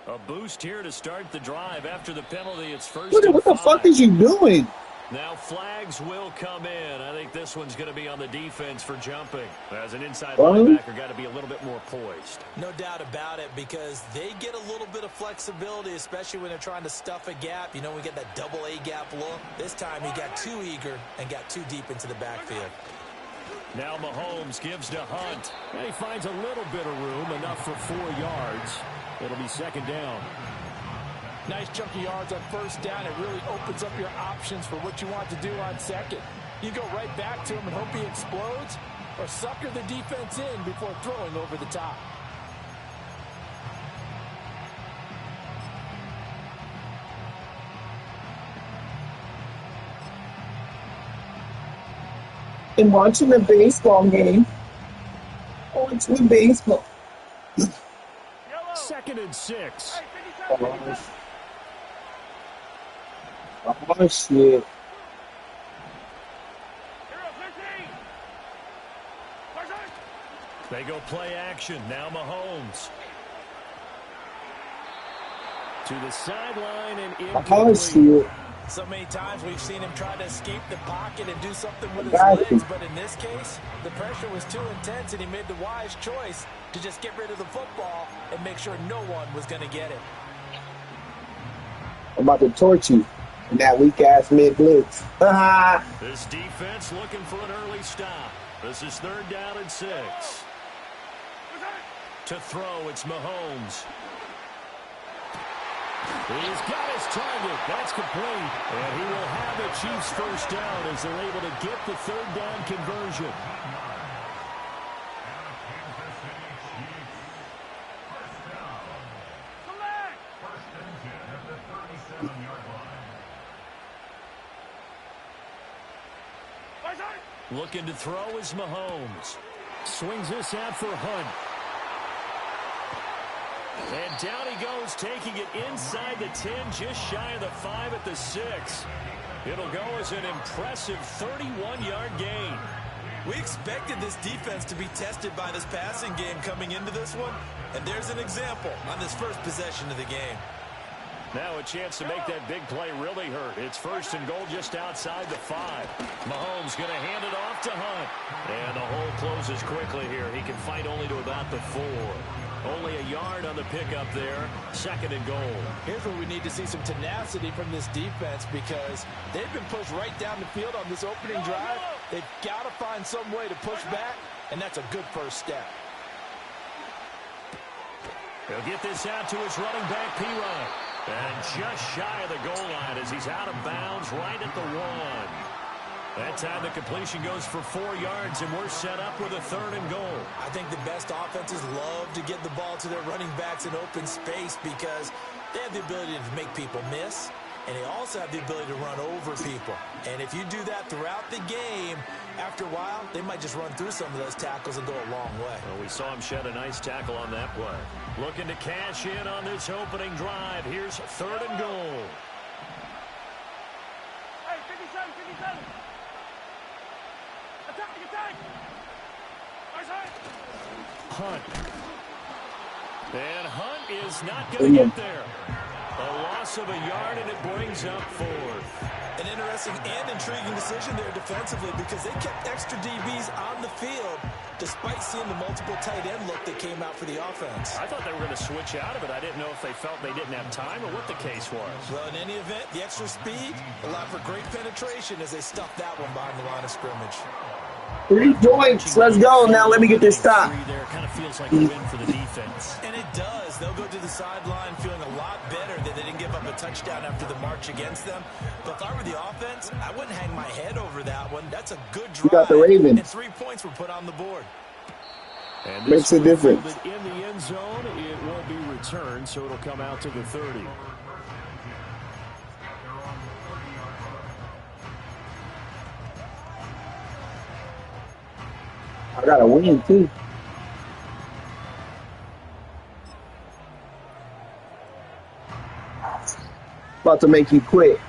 A boost here to start the drive after the penalty. It's first What and the 5. fuck is you doing? Now flags will come in. I think this one's going to be on the defense for jumping. As an inside linebacker, got to be a little bit more poised. No doubt about it, because they get a little bit of flexibility, especially when they're trying to stuff a gap. You know, we get that double A gap look. This time he got too eager and got too deep into the backfield. Now Mahomes gives to Hunt. And he finds a little bit of room, enough for 4 yards. It'll be second down. Nice chunky yards on first down. It really opens up your options for what you want to do on second. You go right back to him and hope he explodes, or sucker the defense in before throwing over the top. And watching the baseball game. Watching the baseball. Second and 6. Oh, shit. They go play action. Now Mahomes. To the sideline and Oh, shit. So many times we've seen him try to escape the pocket and do something with his legs, but in this case, the pressure was too intense and he made the wise choice to just get rid of the football and make sure no one was going to get it. I'm about to torch you in that weak-ass mid-blitz. This defense looking for an early stop. This is 3rd down and 6. To throw, it's Mahomes. He's got his target. That's complete. And he will have the Chiefs first down as they're able to get the 3rd down conversion. Looking to throw is Mahomes. Swings this out for Hunt. And down he goes, taking it inside the 10, just shy of the 5 at the 6. It'll go as an impressive 31-yard gain. We expected this defense to be tested by this passing game coming into this one, and there's an example on this first possession of the game. Now a chance to make that big play really hurt. It's 1st and goal just outside the 5. Mahomes going to hand it off to Hunt. And the hole closes quickly here. He can fight only to about the 4. Only a yard on the pickup there. 2nd and goal. Here's where we need to see some tenacity from this defense, because they've been pushed right down the field on this opening drive. They've got to find some way to push back, and that's a good first step. He'll get this out to his running back, P-Ryan. And just shy of the goal line as he's out of bounds right at the 1. That time the completion goes for 4 yards, and we're set up with a 3rd and goal. I think the best offenses love to get the ball to their running backs in open space because they have the ability to make people miss, and they also have the ability to run over people. And if you do that throughout the game, after a while, they might just run through some of those tackles and go a long way. Well, we saw him shed a nice tackle on that play. Looking to cash in on this opening drive. Here's 3rd and goal. Hey, 57, 57. Attack, attack. Hunt. And Hunt is not going to get there. A loss of a yard, and it brings up 4th. An interesting and intriguing decision there defensively, because they kept extra DBs on the field despite seeing the multiple tight end look that came out for the offense. I thought they were going to switch out of it. I didn't know if they felt they didn't have time or what the case was. Well, in any event, the extra speed allowed for great penetration as they stuffed that one behind the line of scrimmage. 3 points. Let's go. Now let me get this stop. There kind of feels like a win for the defense. And it does. They'll go to the sideline feeling a lot better that they didn't give up a touchdown after the march against them. But if I were the offense, I wouldn't hang my head over that one. That's a good drive. You got the Ravens. And 3 points were put on the board. And makes a difference. In the end zone, it will be returned, so it'll come out to the 30. I got to win, too. About to make you quit.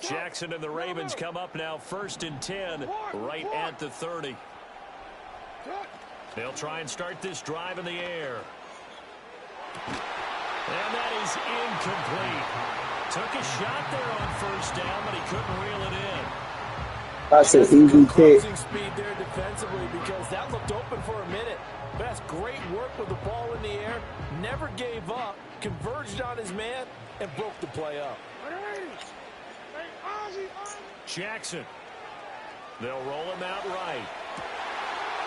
Jackson and the Ravens come up now 1st and 10 right at the 30. They'll try and start this drive in the air. And that is incomplete. Took a shot there on 1st down, but he couldn't reel it in. That's an easy pick. Speed there defensively because that looked open for a minute. But that's great work with the ball in the air. Never gave up, converged on his man, and broke the play up. Jackson. They'll roll him out right.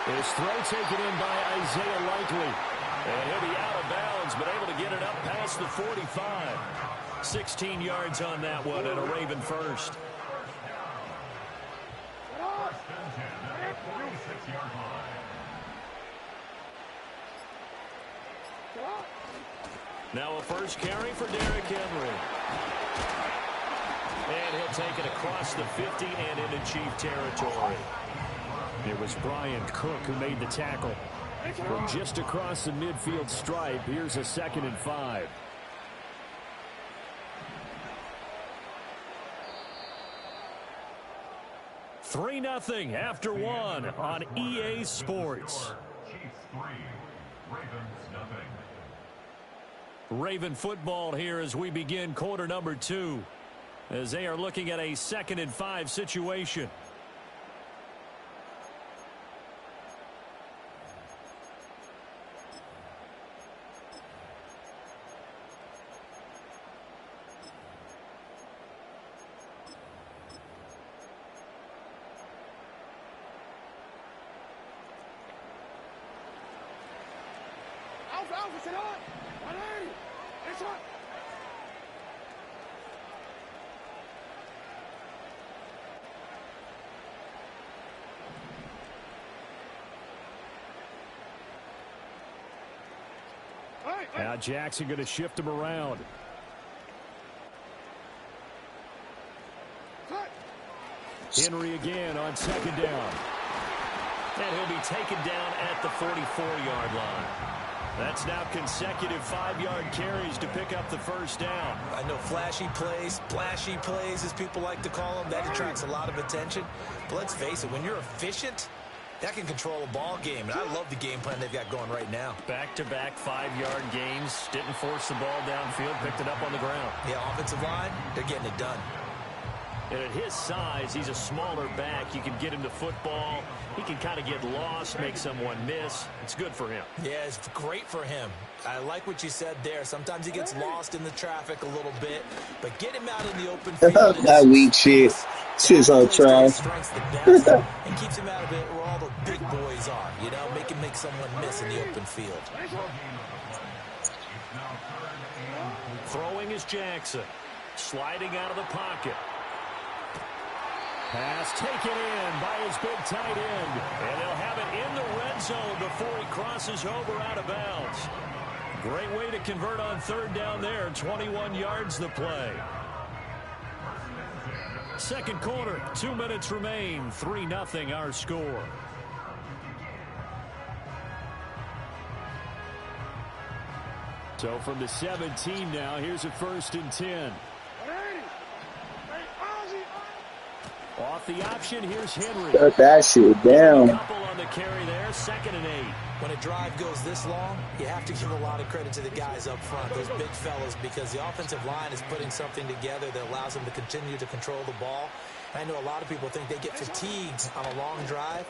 His throw taken in by Isaiah Likely. And he'll be out of bounds, but able to get it up past the 45. 16 yards on that one, and a Raven first. Now a first carry for Derrick Henry. And he'll take it across the 50 and into Chief territory. It was Brian Cook who made the tackle. From just across the midfield stripe, here's a 2nd and 5. Three 0 after one on EA Sports. Raven football here as we begin quarter number 2, as they are looking at a 2nd and 5 situation. Now Jackson going to shift him around. Henry again on 2nd down. And he'll be taken down at the 44-yard line. That's now consecutive 5-yard carries to pick up the 1st down. I know flashy plays, as people like to call them, that attracts a lot of attention. But let's face it, when you're efficient, that can control a ball game. And I love the game plan they've got going right now. Back-to-back 5-yard gains. Didn't force the ball downfield. Picked it up on the ground. Yeah, offensive line, they're getting it done. And at his size, he's a smaller back. You can get him to football. He can kind of get lost, make someone miss. It's good for him. Yeah, it's great for him. I like what you said there. Sometimes he gets lost in the traffic a little bit, but get him out in the open field. That weak shit. Shit's on trash. And keeps him out of it where all the big boys are. You know, make him make someone miss in the open field. Throwing is Jackson. Sliding out of the pocket. Pass taken in by his big tight end. And they'll have it in the red zone before he crosses over out of bounds. Great way to convert on 3rd down there. 21 yards the play. 2nd quarter, 2 minutes remain. 3-0 our score. So from the 17 now, here's a 1st and 10. Off the option, here's Henry. Shut that shit down. Couple on the carry there, 2nd and 8. When a drive goes this long, you have to give a lot of credit to the guys up front, those big fellas, because the offensive line is putting something together that allows them to continue to control the ball. I know a lot of people think they get fatigued on a long drive.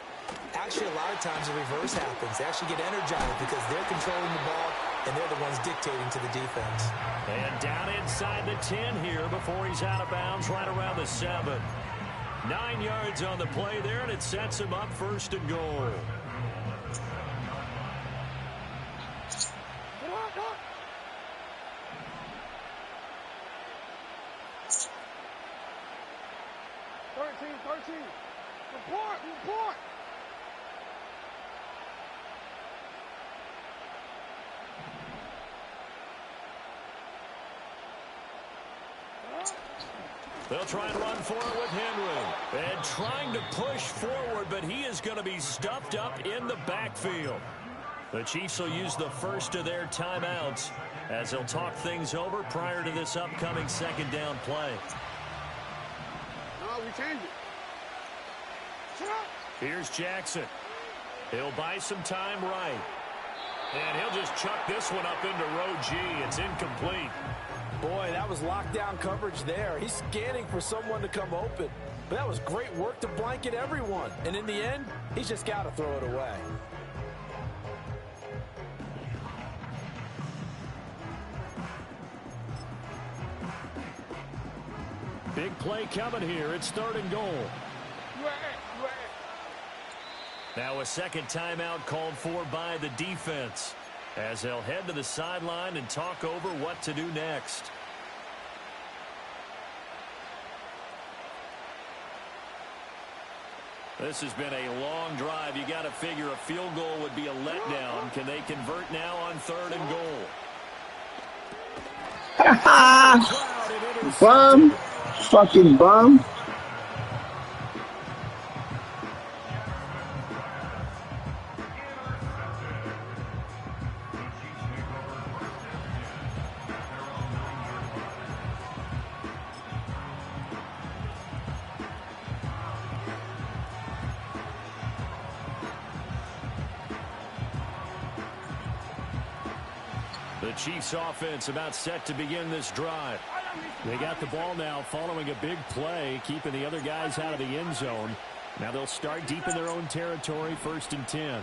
Actually, a lot of times the reverse happens. They actually get energized because they're controlling the ball, and they're the ones dictating to the defense. And down inside the 10 here before he's out of bounds right around the 7. 9 yards on the play there, and it sets him up 1st and goal. Report! They'll try and run for it with Henry. And trying to push forward, but he is going to be stuffed up in the backfield. The Chiefs will use the first of their timeouts as they'll talk things over prior to this upcoming 2nd down play. we change it. Here's Jackson. He'll buy some time right. And he'll just chuck this one up into row G. It's incomplete. Boy, that was lockdown coverage there. He's scanning for someone to come open. But that was great work to blanket everyone. And in the end, he's just got to throw it away. Big play coming here. It's 3rd and goal. Now a second timeout called for by the defense as they'll head to the sideline and talk over what to do next. This has been a long drive. You got to figure a field goal would be a letdown. Can they convert now on 3rd and goal? Bum. Fucking bum. The Chiefs offense about set to begin this drive. They got the ball now following a big play, keeping the other guys out of the end zone. Now they'll start deep in their own territory, 1st and 10.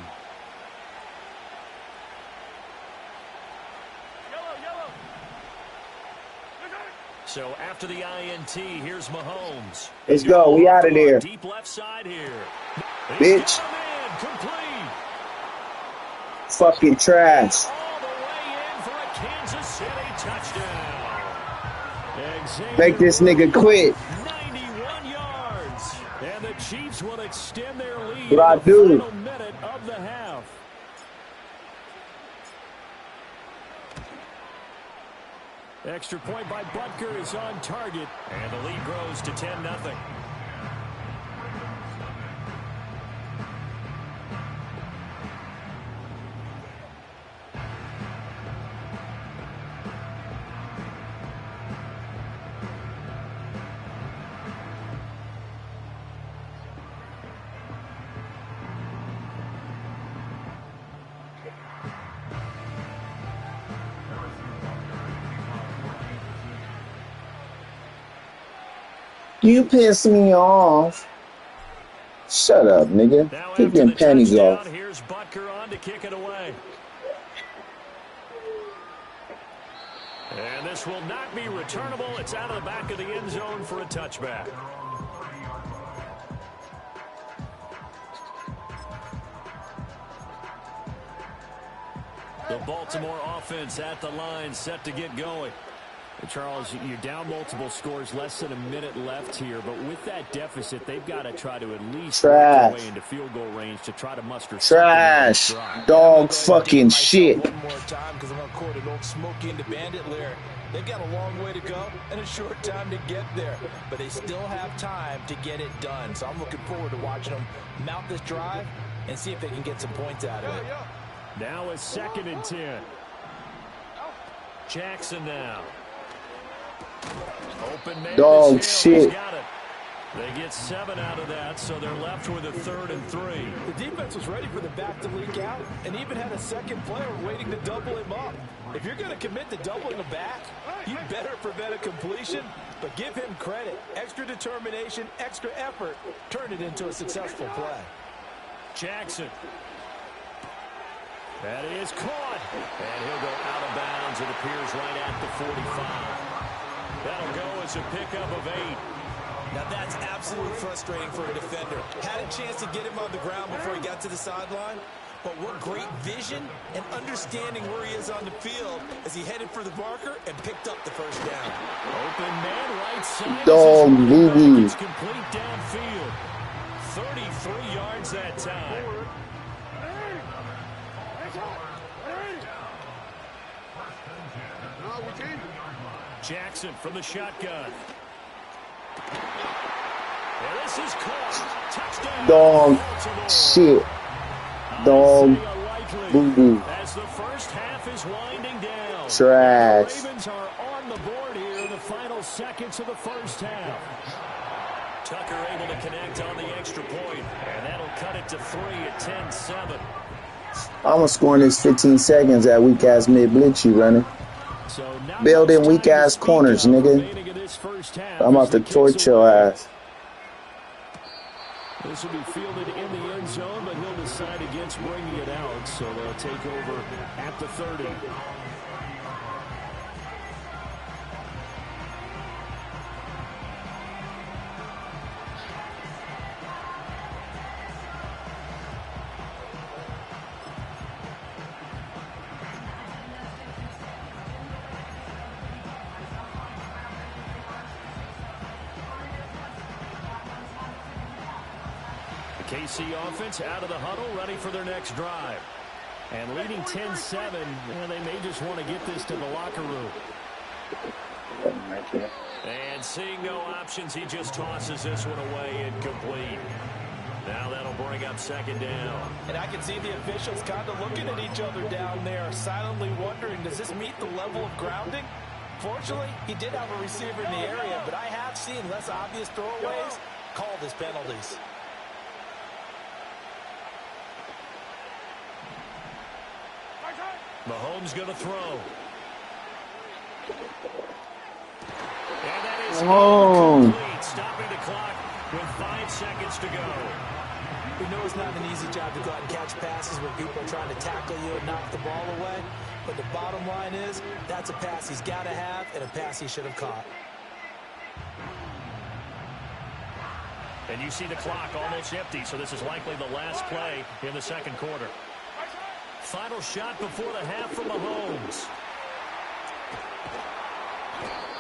So after the INT, here's Mahomes. Let's go. We out of there. Deep left side here. Bitch. Complete. Fucking trash. All the way in for a Kansas City touchdown. Make this nigga quit. 91 yards. And the Chiefs will extend their lead What I in the do? final minute of the half. Extra point by Butker is on target. And the lead grows to 10-0. You piss me off. Shut up, nigga. Now Take after them the panties touchdown, off. here's Butker on to kick it away. And this will not be returnable. It's out of the back of the end zone for a touchback. The Baltimore offense at the line, set to get going. Charles, you're down multiple scores, less than a minute left here, but with that deficit, they've got to try to at least work their way into field goal range to try to muster trash. Dog fucking shit. One more time because I'm going to quote an old Smokey and the Bandit lyric. They've got a long way to go and a short time to get there, but they still have time to get it done. So I'm looking forward to watching them mount this drive and see if they can get some points out of it. Now it's 2nd and 10. Jackson now. Open man. Dog shit. Got it. They get 7 out of that, so they're left with a 3rd and 3. The defense was ready for the back to leak out and even had a second player waiting to double him up. If you're going to commit to doubling the back, you better prevent a completion, but give him credit. Extra determination, extra effort, turn it into a successful play. Jackson. That is caught. And he'll go out of bounds, it appears, right at the 45. That'll go as a pickup of 8. Now that's absolutely frustrating for a defender. Had a chance to get him on the ground before he got to the sideline, but what great vision and understanding where he is on the field as he headed for the marker and picked up the first down. Open man right side. Dog boo-boo. It's complete downfield. 33 yards that time. No, we change it. Jackson from the shotgun. And this is caught. Touchdown. Dog shit. Dog boo-boo. As the first half is winding down. Trash. The Ravens are on the board here in the final seconds of the first half. Tucker able to connect on the extra point, and that'll cut it to 3 at 10-7. I'm going to score in this 15 seconds that weak-ass mid-blitz you running. So Build in weak-ass corners, nigga. I'm about to torch your ass. This will be fielded in the end zone, but he'll decide against bringing it out, so they'll take over at the 30. KC offense out of the huddle, ready for their next drive. And leading 10-7, and they may just want to get this to the locker room. And seeing no options, he just tosses this one away incomplete. Now that'll bring up second down. And I can see the officials kind of looking at each other down there, silently wondering, does this meet the level of grounding? Fortunately, he did have a receiver in the area, but I have seen less obvious throwaways called as penalties. Mahomes going to throw. And that is incomplete, stopping the clock with 5 seconds to go. We know it's not an easy job to go out and catch passes when people are trying to tackle you and knock the ball away. But the bottom line is, that's a pass he's got to have and a pass he should have caught. And you see the clock almost empty, so this is likely the last play in the second quarter. Final shot before the half from Mahomes.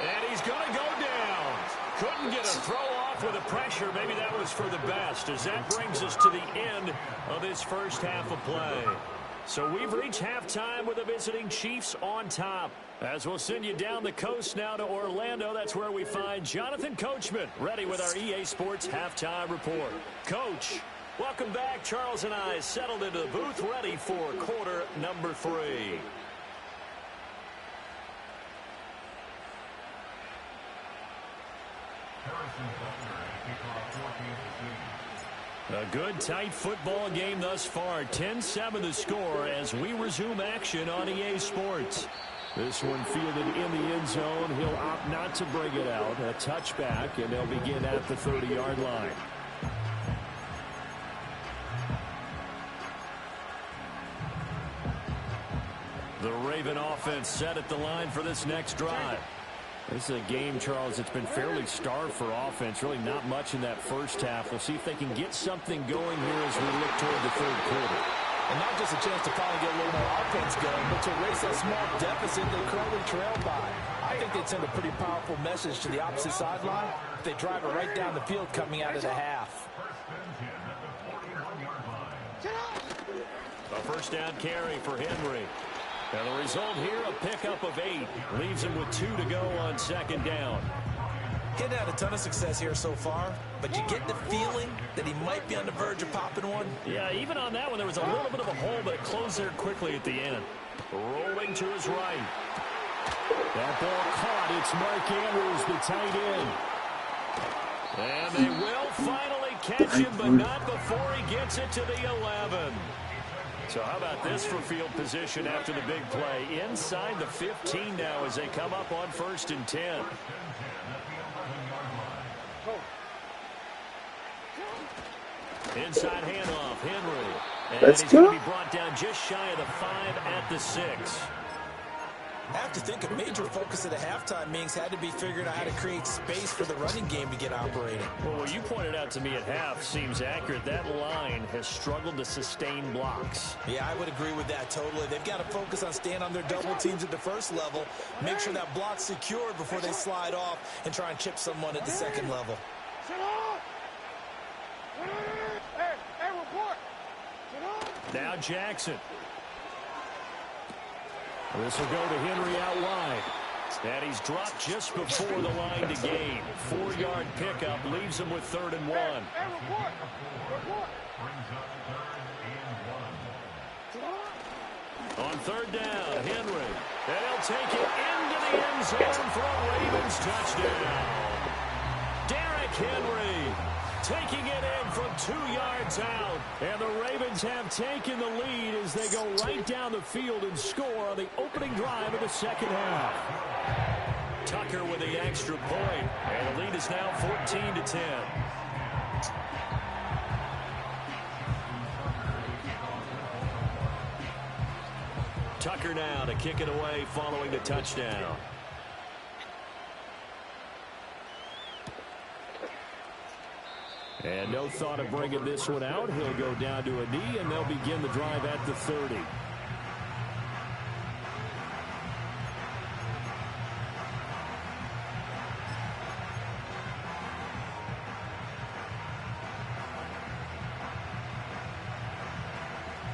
And he's going to go down. Couldn't get a throw off with the pressure. Maybe that was for the best, as that brings us to the end of this first half of play. So we've reached halftime with the visiting Chiefs on top. As we'll send you down the coast now to Orlando, that's where we find Jonathan Coachman, ready with our EA Sports Halftime Report. Coach, welcome back. Charles and I settled into the booth, ready for quarter number 3. A good, tight football game thus far. 10-7 the score as we resume action on EA Sports. This one fielded in the end zone. He'll opt not to bring it out. A touchback, and they'll begin at the 30-yard line. The Raven offense set at the line for this next drive. This is a game, Charles, it's been fairly starved for offense. Really not much in that first half. We'll see if they can get something going here as we look toward the third quarter. And not just a chance to finally get a little more offense going, but to erase that small deficit they currently trail by. I think they'd send a pretty powerful message to the opposite sideline if they drive it right down the field coming out of the half. A first down carry for Henry. And the result here, a pickup of 8. Leaves him with 2 to go on second down. He hadn't had a ton of success here so far, but you get the feeling that he might be on the verge of popping one. Yeah, even on that one, there was a little bit of a hole, but it closed there quickly at the end. Rolling to his right. That ball caught. It's Mark Andrews, the tight end. And they will finally catch him, but not before he gets it to the 11. So how about this for field position after the big play? Inside the 15 now as they come up on 1st and 10. Inside handoff, Henry. And he's going to be brought down just shy of the 5 at the 6. I have to think a major focus at the halftime meetings had to be figuring out how to create space for the running game to get operating. Well, what you pointed out to me at half seems accurate. That line has struggled to sustain blocks. Yeah, I would agree with that totally. They've got to focus on staying on their double teams at the first level, make sure that block's secured before they slide off and try and chip someone at the second level. Now Jackson. This will go to Henry out wide. And he's dropped just before the line to gain. 4-yard pickup leaves him with 3rd and 1. On 3rd down, Henry. And he'll take it into the end zone for a Ravens touchdown. Derrick Henry taking it in from 2 yards out. And the Ravens have taken the lead as they go right down the field and score on the opening drive of the second half. Tucker with the extra point, and the lead is now 14-10. Tucker now to kick it away following the touchdown. And no thought of bringing this one out. He'll go down to a knee, and they'll begin the drive at the 30.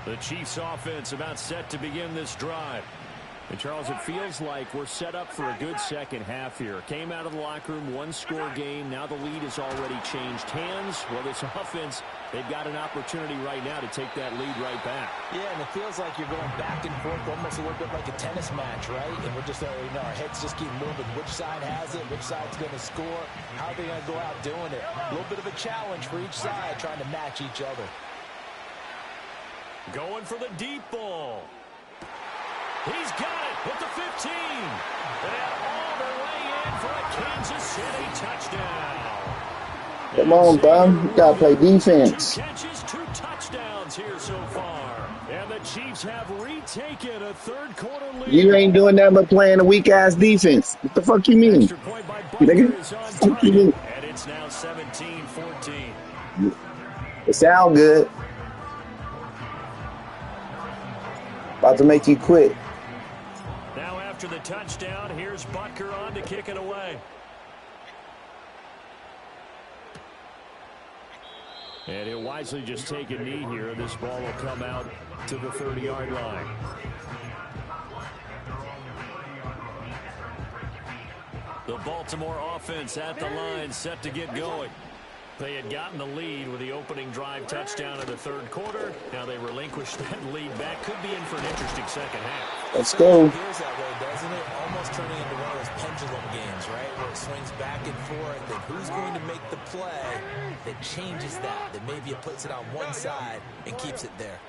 The Chiefs offense about set to begin this drive. And Charles, it feels like we're set up for a good second half here. Came out of the locker room, one-score game. Now the lead has already changed hands. Well, this offense, they've got an opportunity right now to take that lead right back. Yeah, and it feels like you're going back and forth almost a little bit like a tennis match, right? And we're just, our heads just keep moving. Which side has it? Which side's going to score? How are they going to go out doing it? A little bit of a challenge for each side, trying to match each other. Going for the deep ball. He's got it at the 15. And all the way in for a Kansas City touchdown. Come on, bro. You got to play defense. 2 catches, 2 touchdowns here so far. And the Chiefs have retaken a third-quarter lead. You ain't doing that but playing a weak-ass defense. What the fuck you mean? Extra point by Butker is on target. And it's now 17-14. It sound good. About to make you quit. Now after the touchdown, here's Butker on to kick it away. And he'll wisely just take a knee here. This ball will come out to the 30-yard line. The Baltimore offense at the line, set to get going. They had gotten the lead with the opening drive touchdown in the third quarter. Now they relinquished that lead back. Could be in for an interesting second half. Let's go. It feels that way, doesn't it? Almost turning into one of those pendulum games, right? Where it swings back and forth. And who's going to make the play that changes that? That maybe it puts it on one side and keeps it there.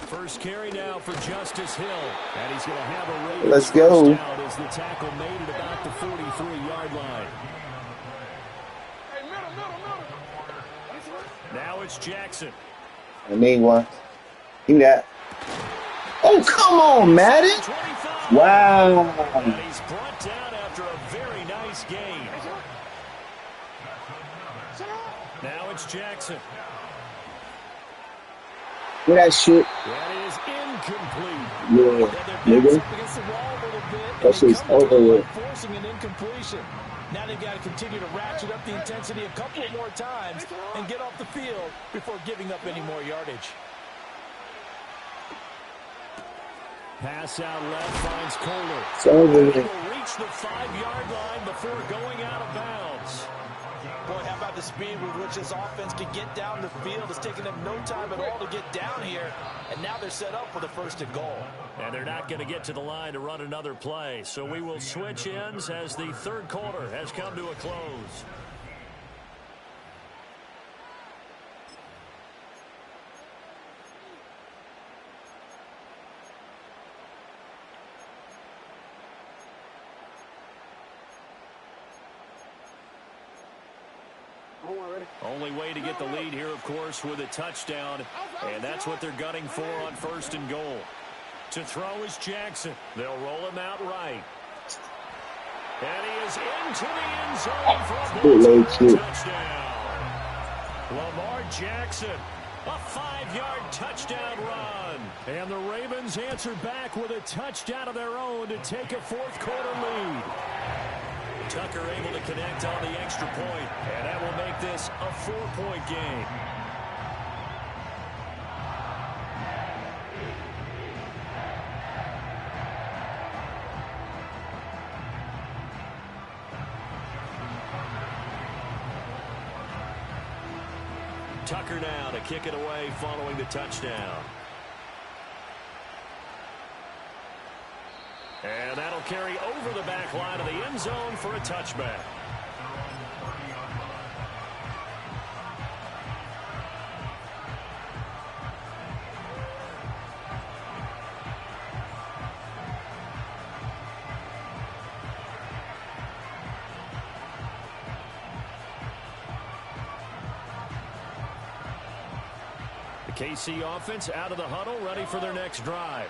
First carry now for Justice Hill. And he's going to have a Ravens Let's go. first down as the tackle made it about the 43-yard line. Hey, middle. Now it's Jackson. I need one. Give me that. Oh, come on, Madden. 25. Wow. And he's brought down after a very nice gain. Now it's Jackson. Get that shit. That is incomplete. Yeah, nigga. That shit's over with. Forcing an incompletion. Now they've got to continue to ratchet up the intensity a couple more times and get off the field before giving up any more yardage. Pass out left finds Kohler. It's over with. He will reach the 5-yard line before going out of bounds. Boy, how about the speed with which this offense can get down the field? It's taken them no time at all to get down here, and now they're set up for the 1st and goal. And they're not going to get to the line to run another play, so we will switch ends as the third quarter has come to a close. Only way to get the lead here, of course, with a touchdown, and that's what they're gunning for on 1st and goal. To throw is Jackson. They'll roll him out right. And he is into the end zone for a touchdown. Lamar Jackson, a 5-yard touchdown run. And the Ravens answer back with a touchdown of their own to take a 4th quarter lead. Tucker able to connect on the extra point, and that will make this a 4-point game. Tucker now to kick it away following the touchdown. And that'll carry over the back line of the end zone for a touchback. KC offense out of the huddle, ready for their next drive.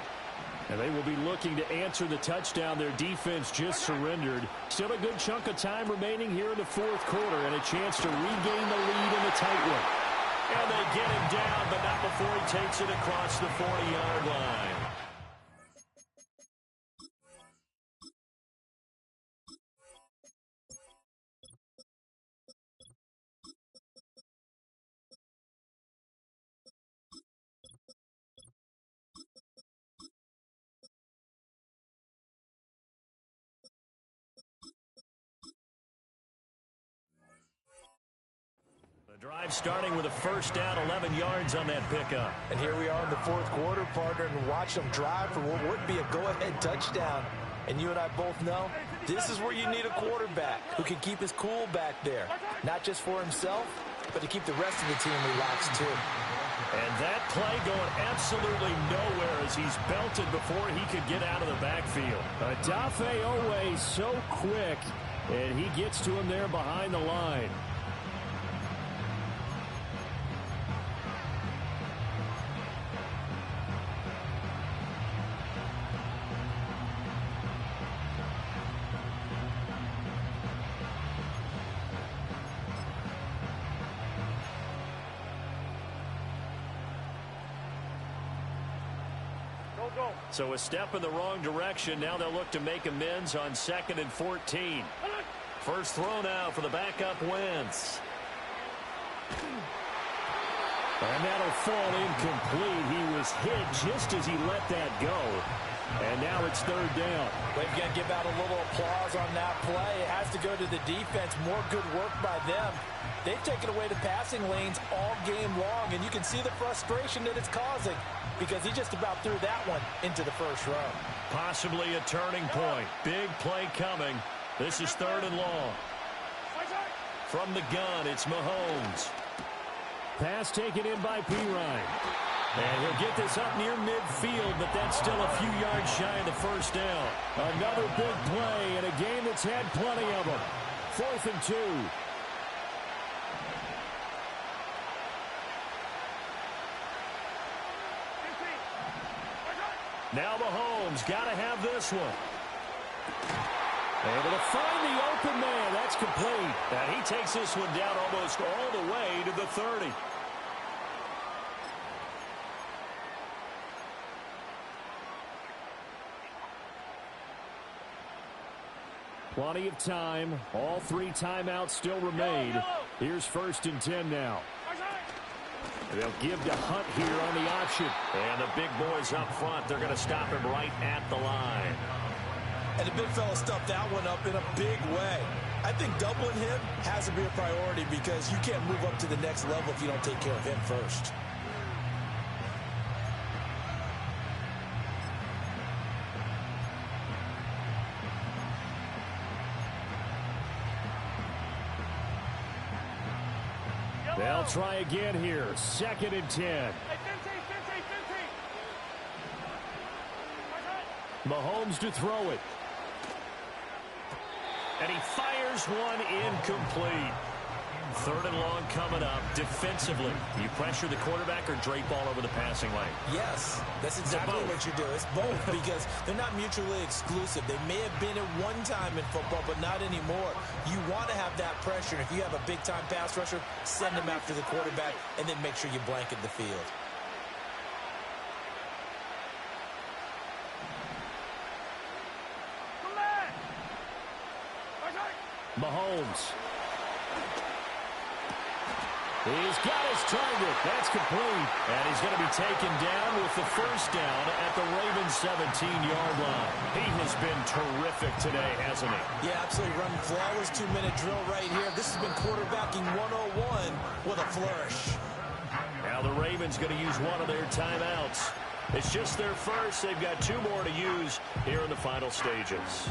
And they will be looking to answer the touchdown their defense just surrendered. Still a good chunk of time remaining here in the fourth quarter and a chance to regain the lead in the tight one. And they get him down, but not before he takes it across the 40-yard line. Drive starting with a first down, 11 yards on that pickup. And here we are in the fourth quarter, partner, and watch them drive for what would be a go-ahead touchdown. And you and I both know this is where you need a quarterback who can keep his cool back there, not just for himself, but to keep the rest of the team relaxed too. And that play going absolutely nowhere as he's belted before he could get out of the backfield. Adafe Owe so quick, and he gets to him there behind the line. So a step in the wrong direction. Now they'll look to make amends on 2nd and 14. First throw now for the backup Wentz. And that'll fall incomplete. He was hit just as he let that go. And now it's third down. They've got to give out a little applause on that play. It has to go to the defense. More good work by them. They've taken away the passing lanes all game long, and you can see the frustration that it's causing because he just about threw that one into the first row. Possibly a turning point. Big play coming. This is 3rd and long. From the gun, it's Mahomes. Pass taken in by Pirine. And he'll get this up near midfield, but that's still a few yards shy of the first down. Another big play in a game that's had plenty of them. 4th and 2. Now Mahomes got to have this one. Able to find the open man. That's complete. And he takes this one down almost all the way to the 30. Plenty of time. All 3 timeouts still remain. Here's 1st and 10 now. They'll give to Hunt here on the option. And the big boys up front, they're going to stop him right at the line. And the big fella stuffed that one up in a big way. I think doubling him has to be a priority because you can't move up to the next level if you don't take care of him first. They'll try again here. 2nd and 10. Mahomes to throw it. And he fires one incomplete. 3rd and long coming up. Defensively, you pressure the quarterback or drape all over the passing lane? Yes, that's exactly what you do. It's both because they're not mutually exclusive. They may have been at one time in football, but not anymore. You want to have that pressure. If you have a big-time pass rusher, send him after the quarterback, and then make sure you blanket the field. Mahomes. He's got his target. That's complete. And he's going to be taken down with the first down at the Ravens' 17-yard line. He has been terrific today, hasn't he? Yeah, absolutely. Running flawless 2-minute drill right here. This has been quarterbacking 101 with a flourish. Now the Ravens going to use one of their timeouts. It's just their first. They've got 2 more to use here in the final stages.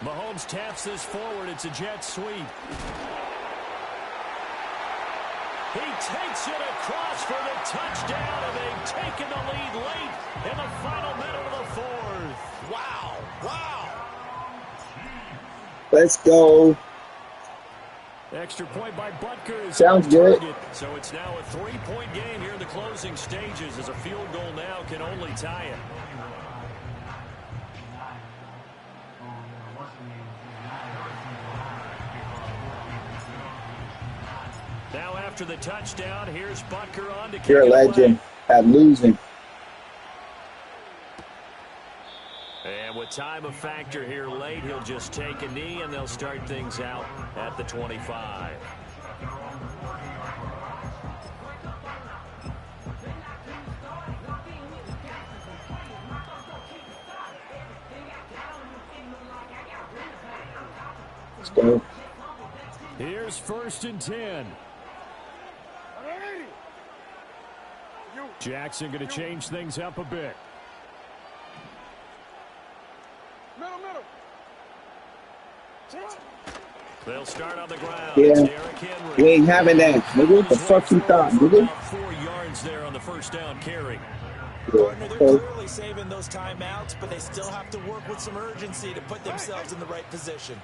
Mahomes taps this forward. It's a jet sweep. He takes it across for the touchdown, and they've taken the lead late in the final minute of the 4th. Wow. Wow. Let's go. Extra point by Butker. Sounds good. So it's now a 3-point game here in the closing stages, as a field goal now can only tie it. Now after the touchdown, here's Butker on to kick it away. You're a legend at losing. And with time a factor here late, he'll just take a knee, and they'll start things out at the 25. Let's go. Here's 1st and 10. Jackson going to change things up a bit. Middle. They'll start on the ground. Yeah. It's Derrick Henry. We ain't having that. Nigga, what the fuck you thought, nigga? About 4 yards there on the first down carry. Partner, they're clearly saving those timeouts, but they still have to work with some urgency to put themselves in the right position.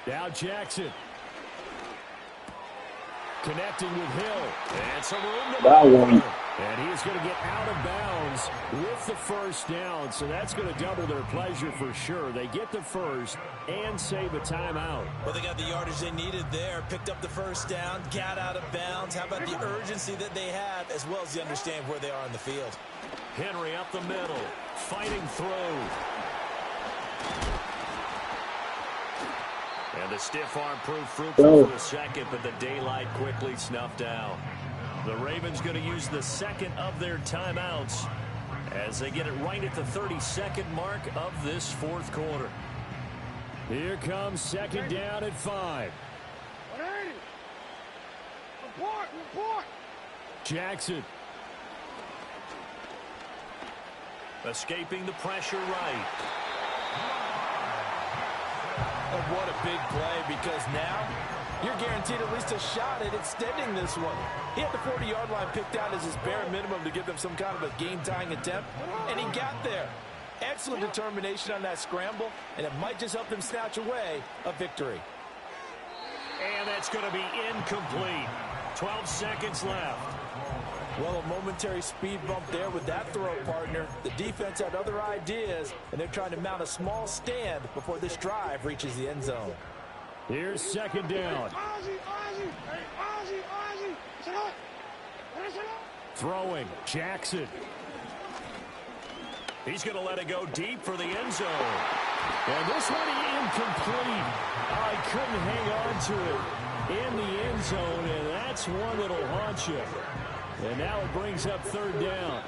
Now Jackson. Connecting with Hill. And some room to That move. one. And he's going to get out of bounds with the first down. So that's going to double their pleasure for sure. They get the first and save a timeout. Well, they got the yardage they needed there. Picked up the first down, got out of bounds. How about the urgency that they have, as well as they understand where they are in the field? Henry up the middle. Fighting through. And the stiff arm proved fruitful for a second, but the daylight quickly snuffed out. The Ravens going to use the second of their timeouts as they get it right at the 32nd mark of this 4th quarter. Here comes 2nd down at 5. Report. Jackson. Escaping the pressure right. And what a big play, because now you're guaranteed at least a shot at extending this one. He had the 40-yard line picked out as his bare minimum to give them some kind of a game-tying attempt, and he got there. Excellent determination on that scramble, and it might just help them snatch away a victory. And that's going to be incomplete. 12 seconds left. Well, a momentary speed bump there with that throw, partner. The defense had other ideas, and they're trying to mount a small stand before this drive reaches the end zone. Here's 2nd down. Throwing. Jackson. He's going to let it go deep for the end zone. And this one incomplete. I couldn't hang on to it in the end zone, and that's one that'll haunt you. And now it brings up 3rd down.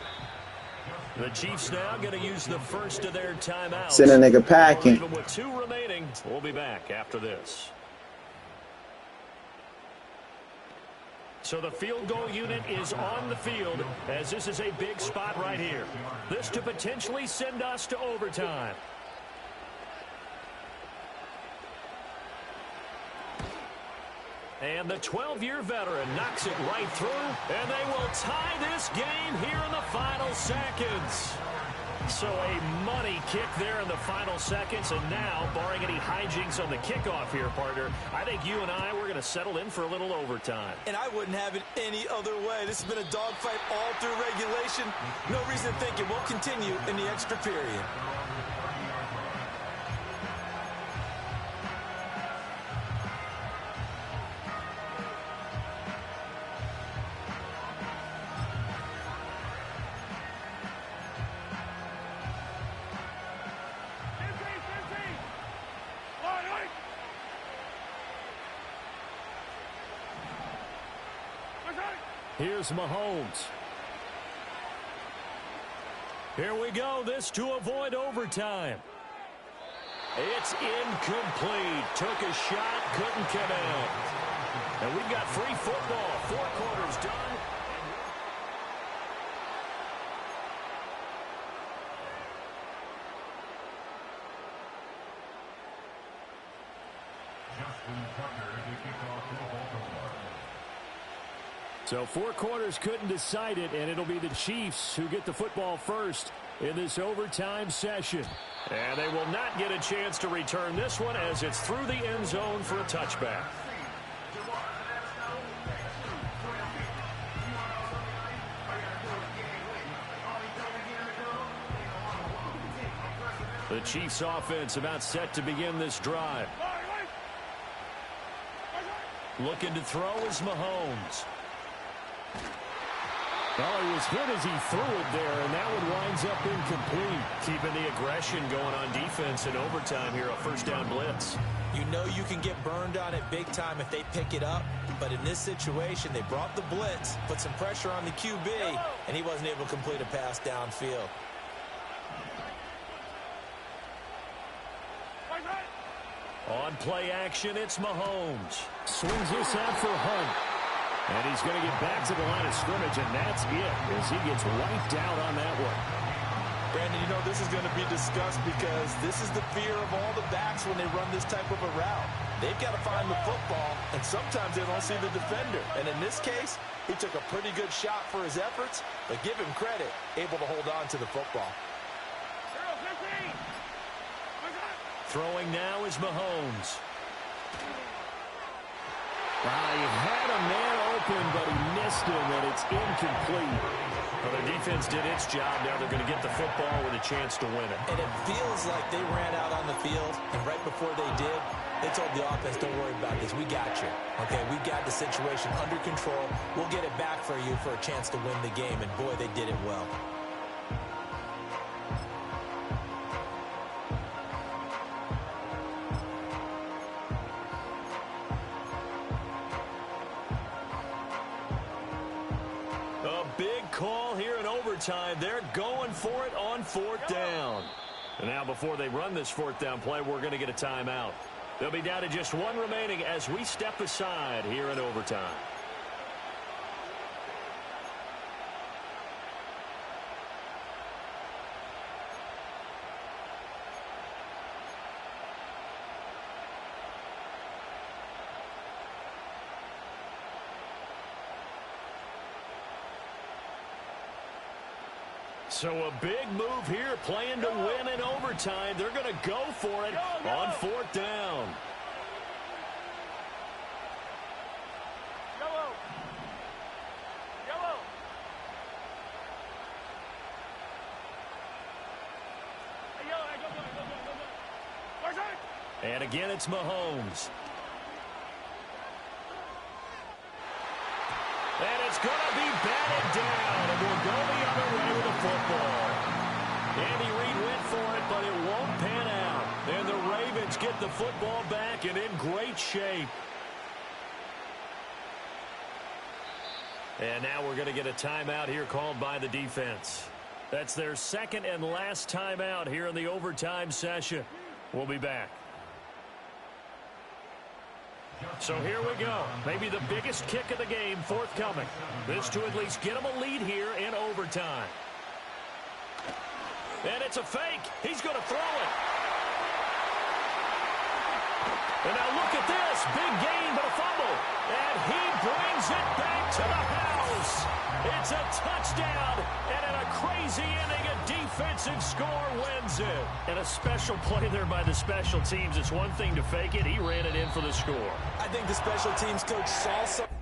The Chiefs now going to use the first of their timeouts. Send a nigga packing. Even with 2 remaining, we'll be back after this. So the field goal unit is on the field, as this is a big spot right here. This to potentially send us to overtime. And the 12-year veteran knocks it right through, and they will tie this game here in the final seconds. So a money kick there in the final seconds, and now, barring any hijinks on the kickoff here, partner, I think you and I, we're going to settle in for a little overtime. And I wouldn't have it any other way. This has been a dogfight all through regulation. No reason to think it won't continue in the extra period. Here's Mahomes. Here we go. This to avoid overtime. It's incomplete. Took a shot, couldn't connect. And we've got free football. 4 quarters done. So 4 quarters couldn't decide it, and it'll be the Chiefs who get the football first in this overtime session. And they will not get a chance to return this one as it's through the end zone for a touchback. The Chiefs offense about set to begin this drive. Looking to throw is Mahomes. Oh, he was hit as he threw it there, and that one winds up incomplete. Keeping the aggression going on defense in overtime here, a first down blitz. You know you can get burned on it big time if they pick it up, but in this situation, they brought the blitz, put some pressure on the QB, and he wasn't able to complete a pass downfield. On play action, it's Mahomes. Swings this out for Hunt. And he's going to get back to the line of scrimmage, and that's it as he gets wiped out on that one. Brandon, you know this is going to be discussed because this is the fear of all the backs when they run this type of a route. They've got to find the football, and sometimes they don't see the defender. And in this case, he took a pretty good shot for his efforts, but give him credit, able to hold on to the football. Throwing now is Mahomes. He had a man open, but he missed him, and it's incomplete. Well, their defense did its job. Now they're going to get the football with a chance to win it. And it feels like they ran out on the field, and right before they did, they told the offense, don't worry about this. We got you. Okay, we got the situation under control. We'll get it back for you for a chance to win the game, and boy, they did it well. Call here in overtime. They're going for it on 4th down. And now before they run this 4th down play, we're going to get a timeout. They'll be down to just 1 remaining as we step aside here in overtime. So a big move here, playing to win in overtime. They're going to go for it on 4th down. And again, it's Mahomes. And it's going to be batted down, and we'll go the other way with the football. Andy Reid went for it, but it won't pan out. And the Ravens get the football back and in great shape. And now we're going to get a timeout here called by the defense. That's their second and last timeout here in the overtime session. We'll be back. So here we go. Maybe the biggest kick of the game forthcoming. This to at least get him a lead here in overtime. And it's a fake. He's going to throw it. And now look at this. Big gain, but a fumble. And he brings it back to the house. It's a touchdown. And in a crazy inning, a defensive score wins it. And a special play there by the special teams. It's one thing to fake it. He ran it in for the score. I think the special teams coach saw something.